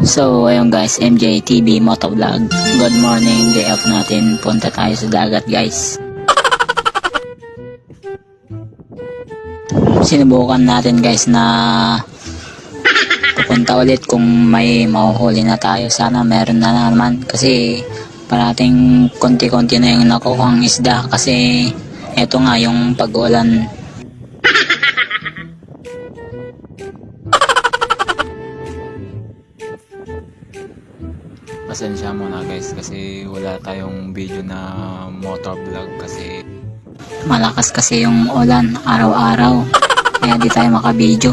So ayun guys, MJTV Motovlog. Good morning, day off natin. Punta tayo sa dagat guys. Sinubukan natin guys na pupunta ulit kung may mahuhuli na tayo. Sana meron na naman kasi parating konti-konti na yung nakukuhang isda kasi eto nga yung pag-ulan. Pasensya muna guys kasi wala tayong video na motovlog kasi Malakas kasi yung ulan araw-araw kaya di tayo makabidyo.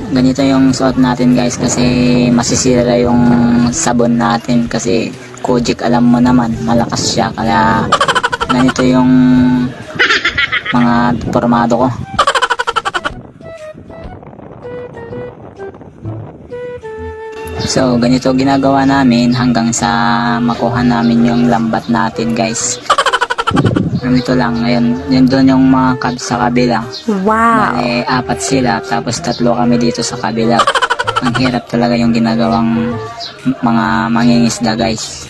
Ganito yung suot natin guys kasi masisira yung sabon natin kasi Kojic alam mo naman malakas siya kaya ganito yung mga formado ko. So ganito ginagawa namin hanggang sa makuha namin yung lambat natin guys. Ganito lang ngayon, yun doon yung mga sa kabila. Wow! Bale, 4 sila, tapos 3 kami dito sa kabila. Ang hirap talaga yung ginagawang mga mangingisda guys.